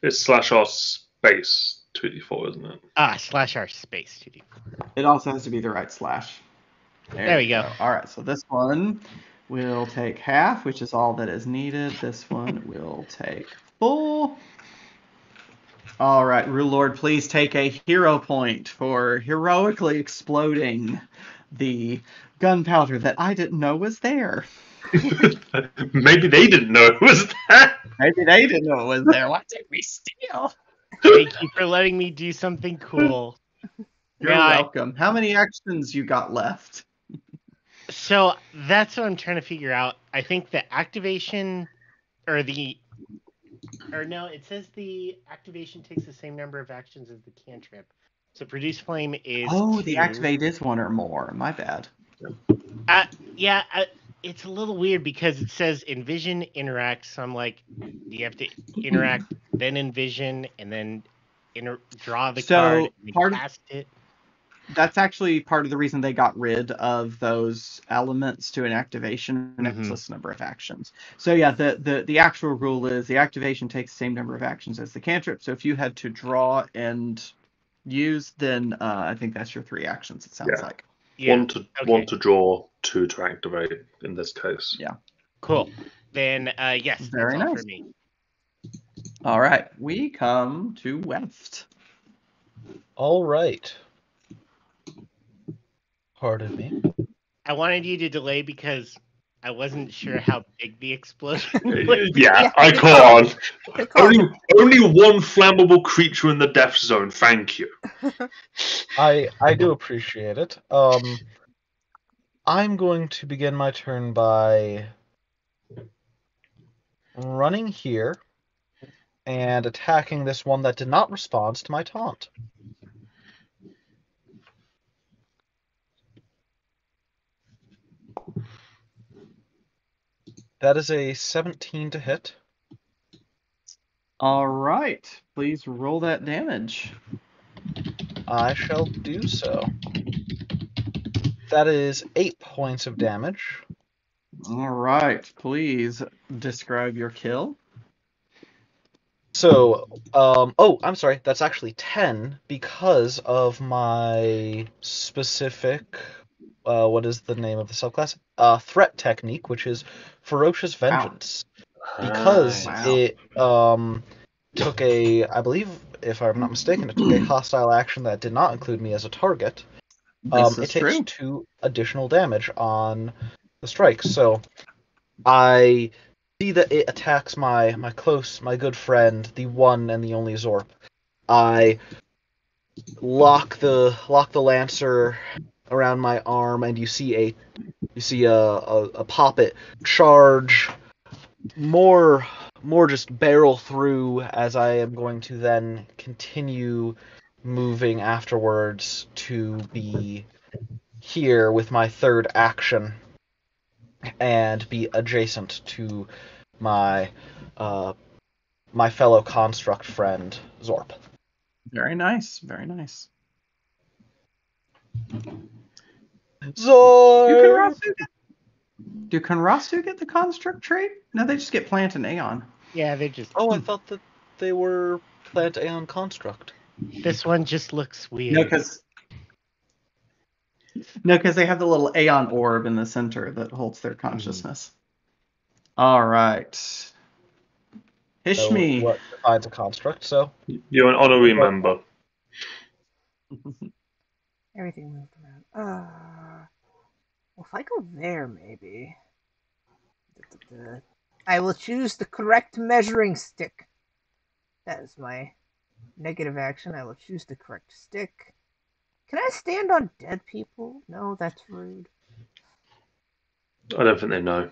It's /R space 2d4, isn't it? /R space 2d4. It also has to be the right slash. There we go. All right, so this one will take half, which is all that is needed. This one will take full. All right, Warlord, please take a hero point for heroically exploding the gunpowder that I didn't know was there. Maybe they didn't know it was there. Maybe they didn't know it was there. What did we steal? Thank you for letting me do something cool. You're welcome. How many actions you got left? So that's what I'm trying to figure out. I think the activation, or no, it says the activation takes the same number of actions as the cantrip. So produce flame is the 2. activate is 1 or more. My bad. Yeah, it's a little weird because it says envision, interact. So I'm like, do you have to interact, then envision, and then draw the card and cast it? That's actually part of the reason they got rid of those elements to an activation and X number of actions. So yeah, the actual rule is the activation takes the same number of actions as the cantrip. So if you had to draw and use, then I think that's your 3 actions, it sounds like. Yeah. One to draw, 2 to activate in this case. Yeah. Cool. Then yes, Very that's all nice. for me. All right, we come to Weft. All right. Pardon me. I wanted you to delay because I wasn't sure how big the explosion would be. Yeah, I caught on. Only one flammable creature in the death zone. Thank you. I do appreciate it. I'm going to begin my turn by running here and attacking this one that did not respond to my taunt. That is a 17 to hit. All right, please roll that damage. I shall do so. That is 8 points of damage. All right, please describe your kill. So, I'm sorry, that's actually 10 because of my specific, what is the name of the subclass? Threat technique, which is Ferocious Vengeance. Because it took I believe, if I'm not mistaken, it took a hostile action that did not include me as a target. It takes 2 additional damage on the strike. So I see that it attacks my good friend, the one and the only Zorp. I lock the lancer around my arm, and you see a poppet charge, more just barrel through, as I am going to then continue moving afterwards to be here with my third action and be adjacent to my my fellow construct friend Zorp. Very nice, very nice. Zorp! Do Conrastu get the construct trait? No, they just get plant and Aeon. Yeah, they just... Oh, I thought that they were plant Aeon construct. This one just looks weird. No, because they have the little Aeon orb in the center that holds their consciousness. All right. Hishmi. So what defines a construct, so? You're an honorary member. Everything moved around. Well, if I go there, maybe. I will choose the correct measuring stick. That is my negative action. I will choose the correct stick. Can I stand on dead people? No, that's rude. I don't think they know.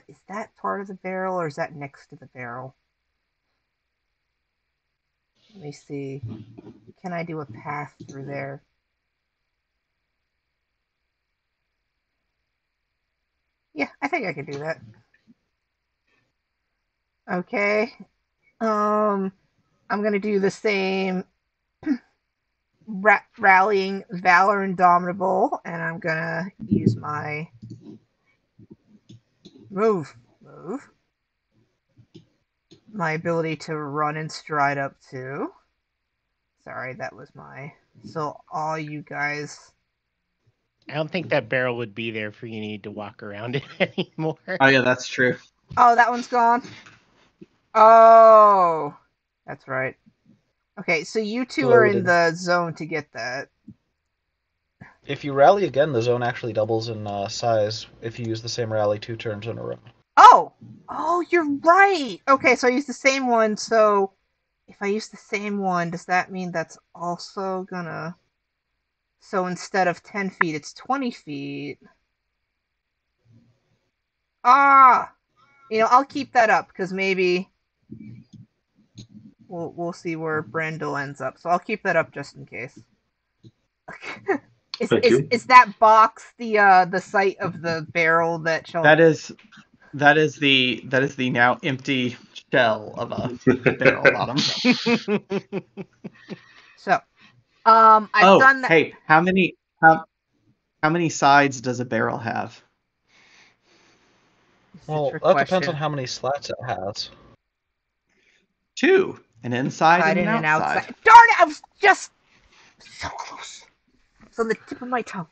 Is that part of the barrel, or is that next to the barrel? Let me see. Can I do a path through there? Yeah, I think I could do that. Okay. I'm gonna do the same rallying Valor Indomitable, and I'm gonna use my move. My ability to run and stride up to. Sorry, that was my... So all you guys... I don't think that barrel would be there for you need to walk around it anymore. Oh yeah, that's true. Oh, that one's gone? Oh, that's right. Okay, so you two are in the zone to get that. If you rally again, the zone actually doubles in size if you use the same rally 2 turns in a row. Oh, you're right. Okay, so I used the same one. So if I use the same one, does that mean that's also gonna? So instead of 10 feet, it's 20 feet. Ah, I'll keep that up because maybe we'll see where Brendel ends up. So I'll keep that up just in case. Thank you. Is that box the site of the barrel that shall? That is the now empty shell of a barrel bottom. So, I've done that. Hey, how many sides does a barrel have? Well, that depends on how many slats it has. 2, an inside and an outside. Darn it! I was just so close. It's on the tip of my tongue.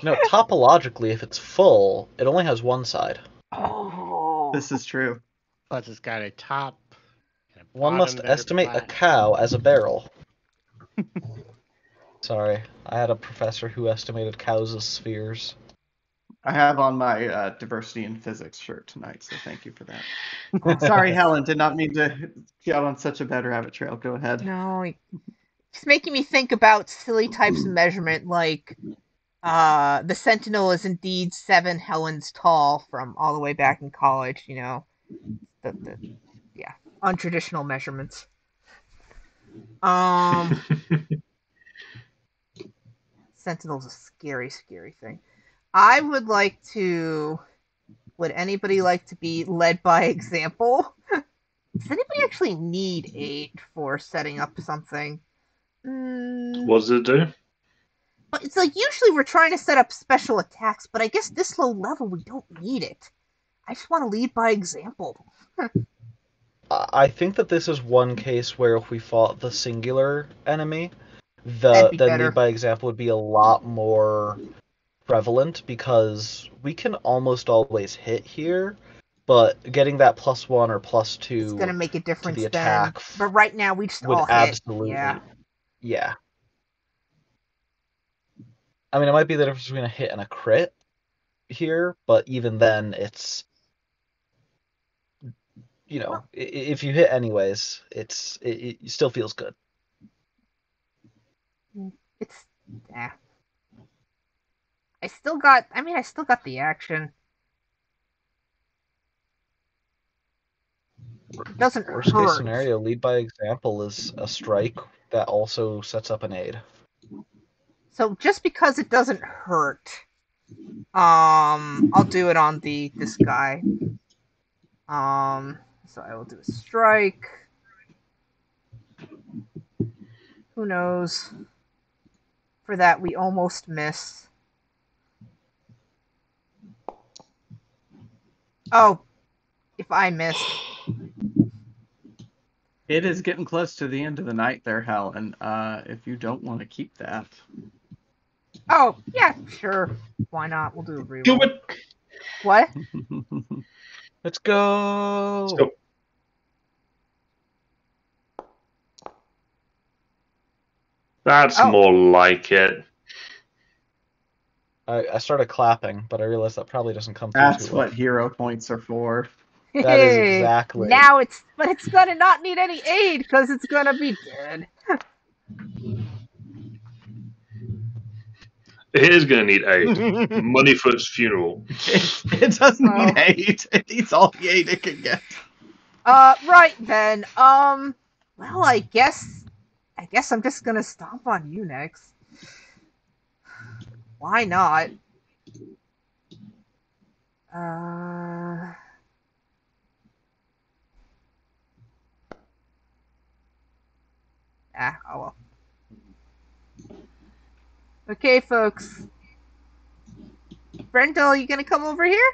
No, topologically, if it's full, it only has one side. Oh, This is true. Plus, it's got a top. And a One must bottom that are estimate a flat. cow as a barrel. Sorry, I had a professor who estimated cows as spheres. I have on my diversity in physics shirt tonight, so thank you for that. Sorry, Helen, did not mean to get on such a bad rabbit trail. Go ahead. no. It's making me think about silly types of measurement, like the Sentinel is indeed 7 Helens tall from all the way back in college, the untraditional measurements. Sentinel's a scary, scary thing. Would anybody like to be led by example? Does anybody actually need aid for setting up something? What does it do? But it's like usually we're trying to set up special attacks, but I guess this low level we don't need it. I just want to lead by example. I think that this is one case where if we fought the singular enemy, That'd be then better. lead by example would be a lot more prevalent because we can almost always hit here, but getting that +1 or +2 It's gonna make a difference to the attack then. But right now we just would all hit. absolutely, Yeah. I mean, it might be the difference between a hit and a crit here, but even then, it's if you hit anyways, it still feels good. It's I still got the action. It doesn't Worst hurt. case scenario, lead by example is a strike that also sets up an aid. So just because it doesn't hurt, I'll do it on this guy. So I will do a strike. Who knows? For that, we almost miss. Oh, if I missed. It is getting close to the end of the night there, Helen. If you don't want to keep that. Oh, yeah, sure. Why not? We'll do a reroll. Do it. What? Let's go! Let's go. That's more like it. I started clapping, but I realized that probably doesn't come through That's too well. what hero points are for. That is exactly. Now it's gonna not need any aid because it's gonna be dead. It is going to need aid. Money for its funeral. It doesn't need aid. It needs all the aid it can get. Right then. Well, I guess I'm just gonna stomp on you next. Why not? Oh well. Okay, folks. Brendel, you gonna come over here?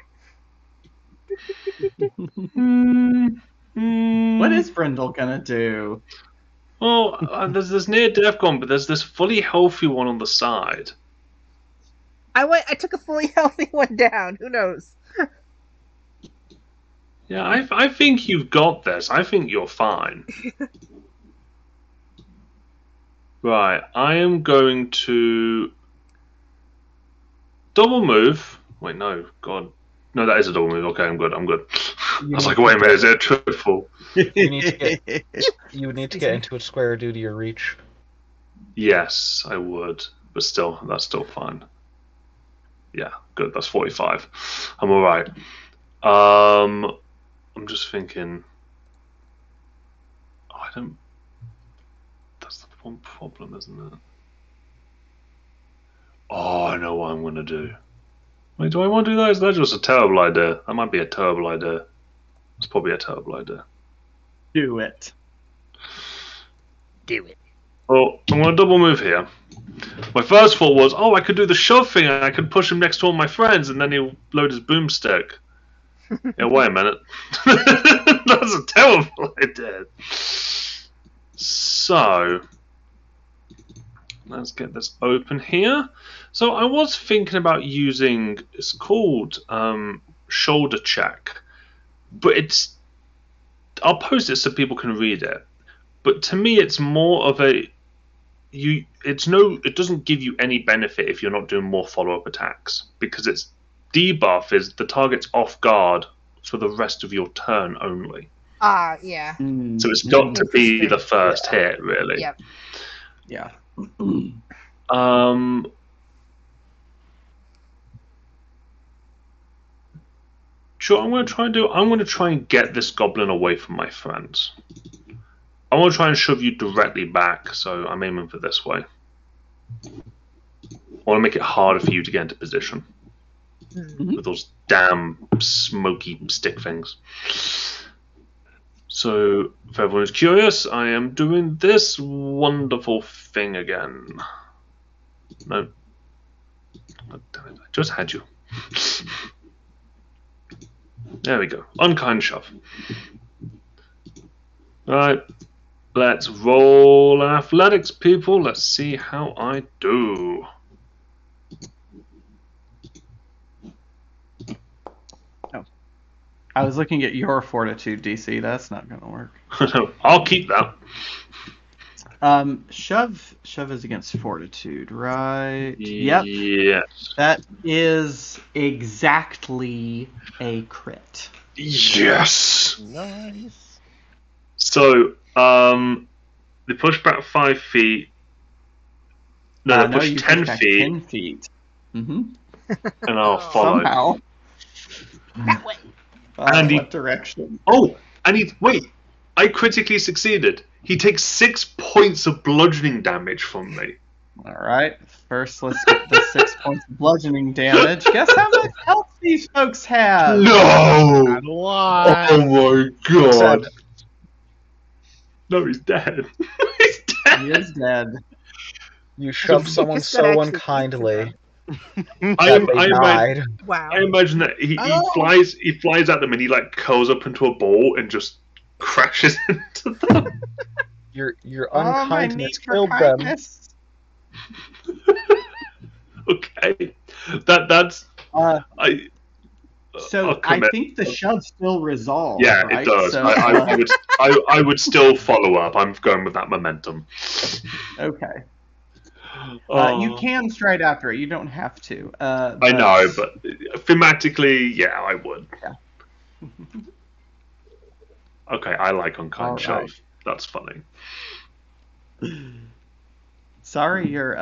What is Brendel gonna do? Oh, there's this near death one, but there's this fully healthy one on the side. I took a fully healthy one down. Who knows? Yeah, I think you've got this. I think you're fine. Right, I am going to double move. Wait, no, God. No, that is a double move. Okay, I'm good. I was like, wait a minute, is it a triple? You would need to get into it square due to your reach. Yes, I would. But still, that's still fine. Yeah, good. That's 45. I'm alright. I'm just thinking. That's the one problem, isn't it? Oh, I know what I'm gonna do. Wait, do I want to do that? Is that just a terrible idea? That might be a terrible idea. It's probably a terrible idea. Do it. Do it. Well, I'm gonna double move here. My first thought was, I could do the shove thing and I could push him next to all my friends and then he'll load his boomstick. Yeah, wait a minute. That's a terrible idea. So, let's get this open here. So I was thinking about using, it's called shoulder check, but I'll post it so people can read it. But to me, it's more of it doesn't give you any benefit if you're not doing more follow-up attacks, because its debuff is the target's off guard for the rest of your turn only. Yeah. So it's got to be the first hit, really. Yep. Yeah. Sure, I'm going to try and get this goblin away from my friends. I want to try and shove you directly back, so I'm aiming for this way. I want to make it harder for you to get into position. With those damn smoky stick things. So, if everyone is curious, I am doing this wonderful thing again. No. Oh, damn it, I just had you. There we go. Unkind shove. Alright. Let's roll an athletics, people. Let's see how I do. Oh. I was looking at your fortitude DC. That's not going to work. I'll keep that. Shove is against fortitude, right? Yep. Yes. That is exactly a crit. Yes. Nice. So, they push back 5 feet. No, they push 10 feet. 10 feet. Mm-hmm. And I'll follow. Somehow. That way. And what direction? Oh, and wait. I critically succeeded. He takes 6 points of bludgeoning damage from me. All right. First, let's get the 6 points of bludgeoning damage. Guess how much health these folks have? No! Why? Oh my god. No, he's dead. He's dead. He is dead. You shoved someone Guess that so actually unkindly I that they died. Wow. I imagine that he flies at them and he like curls up into a ball and just crashes into them. Your My need unkindness for killed them. kindness. Okay, that's So I'll I commit. think the shove still resolves. Yeah, right? it does. So, I would still follow up. I'm going with that momentum. okay. Oh, You can stride after it. You don't have to. I know, but thematically, yeah, I would. Yeah. Okay, I like unkind All shove. right. That's funny. Sorry, your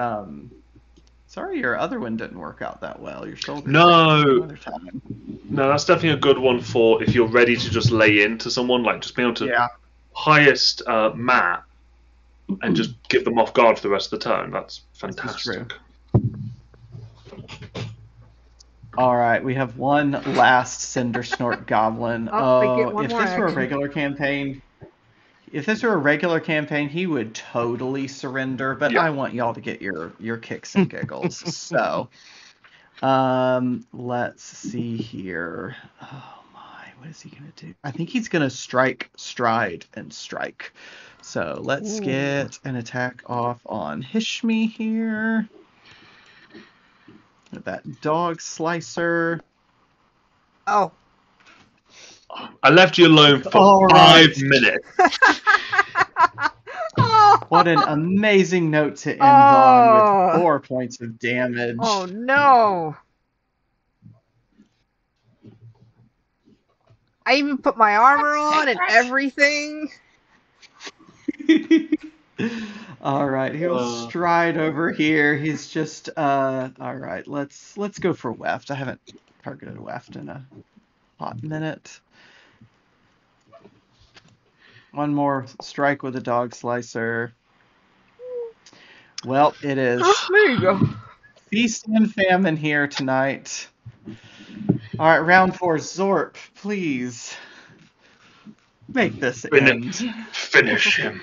other one didn't work out that well. Your shoulder. No. Another time. No, that's definitely a good one for if you're ready to just lay into someone, like just be able to Yeah. highest mat and just give them off guard for the rest of the turn. That's fantastic. All right, we have one last Cinder Snort Goblin. Oh, we get one if more this were a action. regular campaign, he would totally surrender. But Yeah. I want y'all to get your kicks and giggles. So, let's see here. Oh my, what is he gonna do? I think he's gonna stride, and strike. So let's get an attack off on Hishmi here. That dog slicer. Oh. I left you alone for All 5 right. minutes. Oh. What an amazing note to end on Oh. with 4 points of damage. Oh no. I even put my armor on and everything. All right, he'll stride over here. He's just all right. Let's go for weft. I haven't targeted weft in a hot minute. One more strike with a dog slicer. Well, it is There you go. feast and famine here tonight. All right, round 4, Zorp, please make this end. Finish him.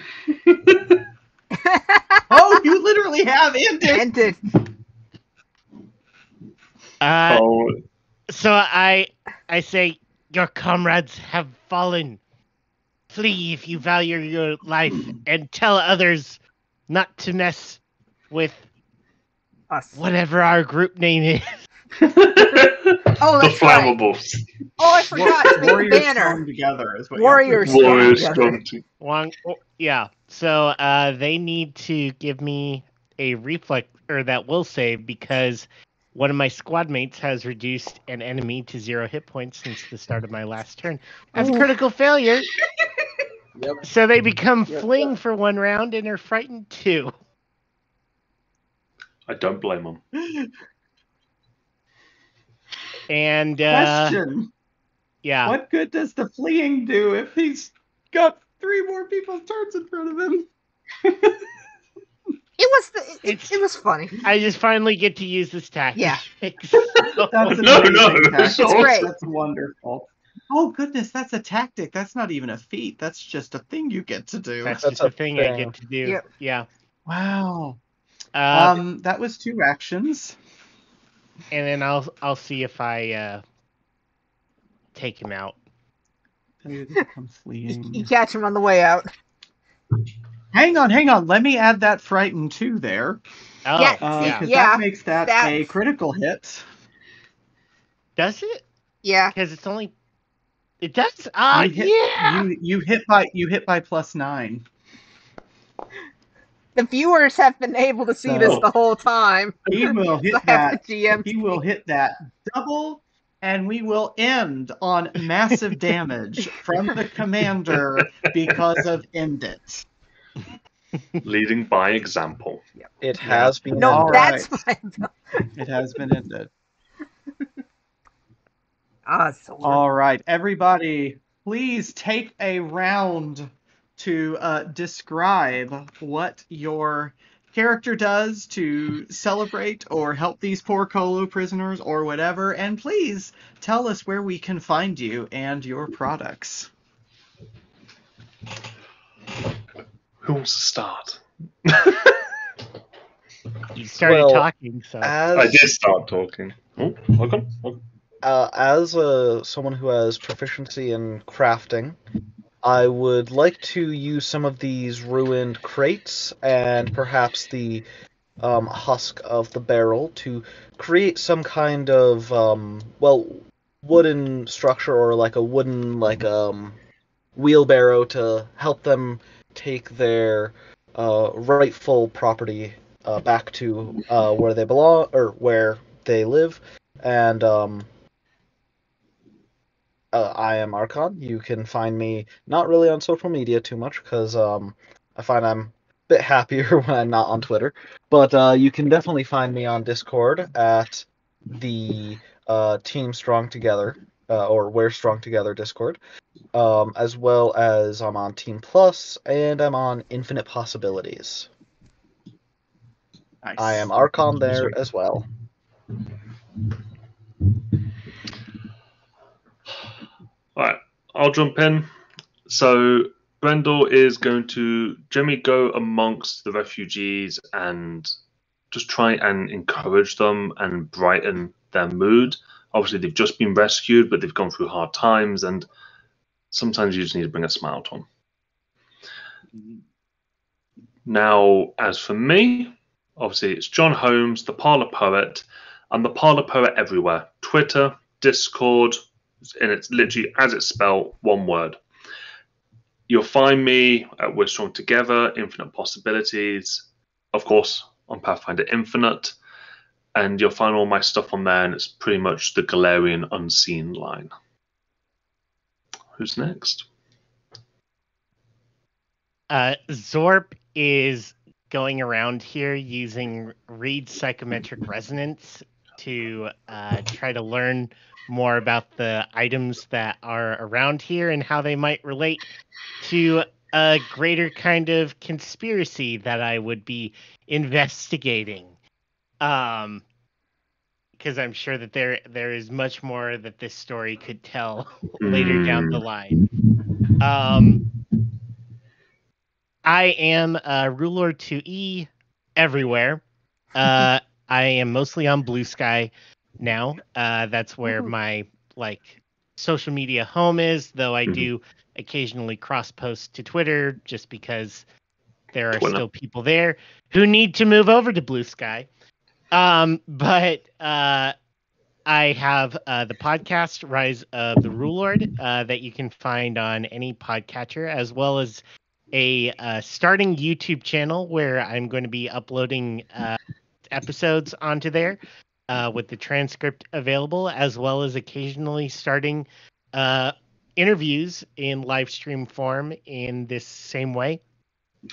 Oh, you literally have ended. Ended. So I say, your comrades have fallen. Flee if you value your life, and tell others not to mess with Us. whatever our group name is. Oh, The that's right. flammables. Oh, I forgot to make the Warriors banner. strong together is what Warriors y'all Warriors strong strong. Yeah. So they need to give me a reflex or that will save because one of my squad mates has reduced an enemy to 0 hit points since the start of my last turn. That's a critical failure. Yep. So they become fling for 1 round and are frightened 2. I don't blame them. And Question. yeah. What good does the fleeing do if he's got 3 more people's turns in front of him? It was funny. I just finally get to use this tactic. Yeah. That's an No, amazing tactic. it's great. That's wonderful. Oh goodness, that's a tactic. That's not even a feat. That's just a thing you get to do. That's That's just a a thing I thing. get to do. Yep. Yeah. Wow. And That was 2 actions. then I'll see if I take him out. Failure to become You fleeing. catch him on the way out. Hang on. Let me add that frighten 2 there. Oh, Yeah. yeah. Because Yeah, that makes that that- a critical hit. Does it? Yeah. Because it's only. It does. Ah, yeah. You hit by +9. The viewers have been able to see So- this the whole time. He will hit So have that. the GM. He will hit that double, and we will end on massive damage from the commander because of End It. Leading by example. It has been. No, All that's right. my. It has been ended. So All right, everybody, please take a round to describe what your character does to celebrate or help these poor Colo prisoners or whatever, and please tell us where we can find you and your products. Who wants to start? You started Well, talking, so. I did start talking. Oh, welcome. As someone who has proficiency in crafting, I would like to use some of these ruined crates and perhaps the husk of the barrel to create some kind of wooden structure or like a wooden wheelbarrow to help them take their rightful property back to where they belong or where they live. And I am Archon. You can find me not really on social media too much because I find I'm a bit happier when I'm not on Twitter. But you can definitely find me on Discord at the Team Strong Together or We're Strong Together Discord, as well as I'm on Team Plus and I'm on Infinite Possibilities. Nice. I am Archon there as well. Alright, I'll jump in. So, Brendel is going to generally go amongst the refugees and just try and encourage them and brighten their mood. Obviously, they've just been rescued, but they've gone through hard times, and sometimes you just need to bring a smile to them. Now, as for me, obviously, it's John Holmes, the Parlor Poet. I'm the Parlor Poet everywhere. Twitter, Discord, and it's literally, as it's spelled, one word. You'll find me at We're Strong Together, Infinite Possibilities, of course, on Pathfinder Infinite, and you'll find all my stuff on there, and it's pretty much the Galarian Unseen line. Who's next? Zorp is going around here using Reed psychometric resonance to try to learn more about the items that are around here and how they might relate to a greater kind of conspiracy that I would be investigating. Because I'm sure that there is much more that this story could tell later down the line. I am Ruler 2E everywhere. I am mostly on Blue Sky now. That's where my social media home is, though I do occasionally cross post to Twitter just because there are still people there who need to move over to Blue Sky. But I have the podcast Rise of the Warlord that you can find on any podcatcher, as well as a starting YouTube channel where I'm going to be uploading episodes onto there with the transcript available, as well as occasionally starting interviews in live stream form in this same way.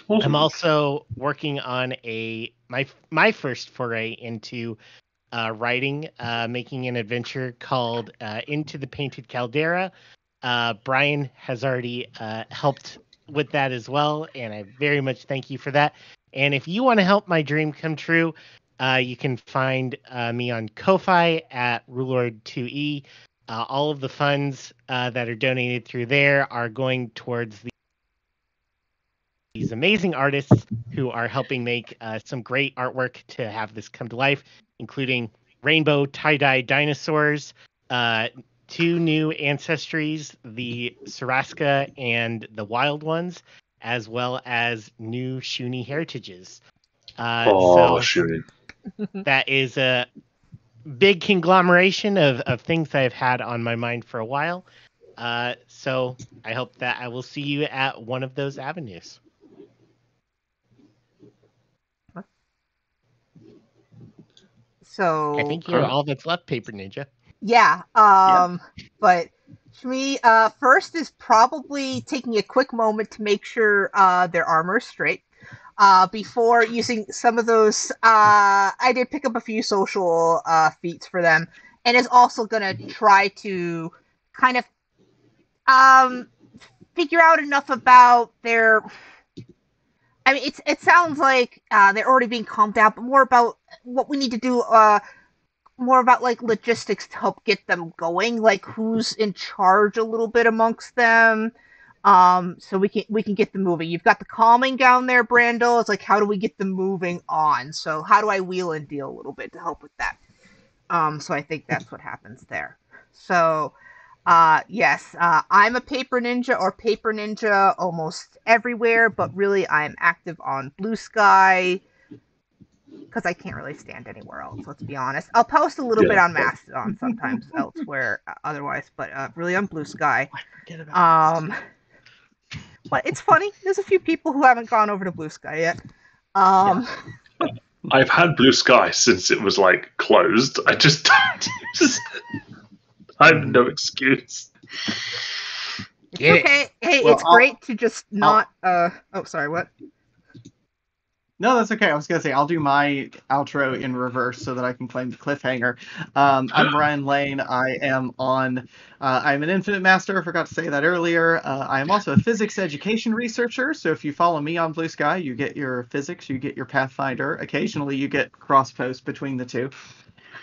Awesome. I'm also working on my first foray into writing, making an adventure called Into the Painted Caldera. Brian has already helped with that as well, and I very much thank you for that. And if you want to help my dream come true, you can find me on Ko-Fi at Rulord2E. All of the funds that are donated through there are going towards these amazing artists who are helping make some great artwork to have this come to life, including rainbow tie-dye dinosaurs, 2 new ancestries, the Saraska and the Wild Ones, as well as new Shuni heritages. Shuni. That is a big conglomeration of things that I've had on my mind for a while. So I hope that I will see you at one of those avenues. So I think you're all that's left, Paper Ninja. Yeah. But Shmi, first is probably taking a quick moment to make sure their armor is straight. Before using some of those, I did pick up a few social feats for them, and is also gonna try to kind of figure out enough about their. I mean, it sounds like they're already being calmed down, but more about what we need to do. More about like logistics to help get them going, like who's in charge a little bit amongst them, so we can get them moving. You've got the calming down there, Brandel. It's like, how do we get them moving on? So how do I wheel and deal a little bit to help with that? So I think that's what happens there. So yes, I'm a paper ninja or paper ninja almost everywhere, but really I'm active on Blue Sky, because I can't really stand anywhere else, let's be honest. I'll post a little bit on Mastodon sometimes elsewhere otherwise, but really on Blue Sky. But it's funny, there's a few people who haven't gone over to Blue Sky yet. I've had Blue Sky since it was closed. I just don't use it. I have no excuse. It's okay. Hey, well, it's great to just not oh, sorry, what? No, that's okay. I was going to say, I'll do my outro in reverse so that I can claim the cliffhanger. I'm Brian Lane. I am I'm an Infinite Master. I forgot to say that earlier. I am also a physics education researcher. So if you follow me on Blue Sky, you get your physics, you get your Pathfinder. Occasionally you get cross post between the two.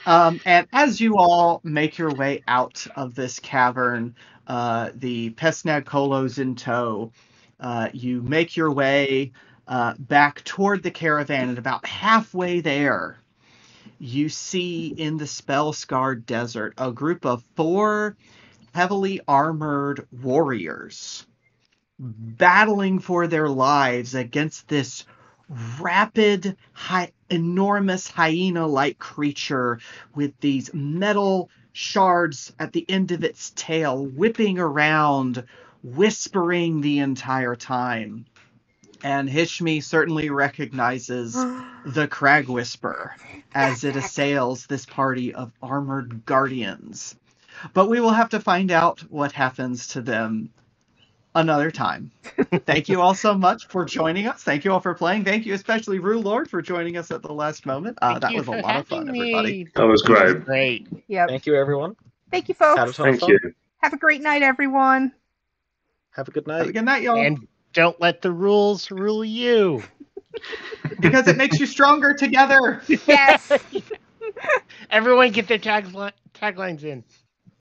And as you all make your way out of this cavern, the Pesnag Kolos in tow, you make your way back toward the caravan, and about halfway there, you see in the spell-scarred desert a group of 4 heavily armored warriors battling for their lives against this rapid, enormous hyena-like creature with these metal shards at the end of its tail, whipping around, whispering the entire time. And Hishmi certainly recognizes the Crag Whisper as it assails this party of armored guardians. But we will have to find out what happens to them another time. Thank you all so much for joining us. Thank you all for playing. Thank you especially Warlord for joining us at the last moment. Thank That you was a for lot of fun, having everybody. me. That was That was great. great. Yep. Thank you, everyone. Thank you, Had a folks. ton of Thank fun. you. Have a great night, everyone. Have a good Have a night. good night, y'all. And don't let the rules rule you. Because it makes you stronger together. Yes. Everyone get their taglines in.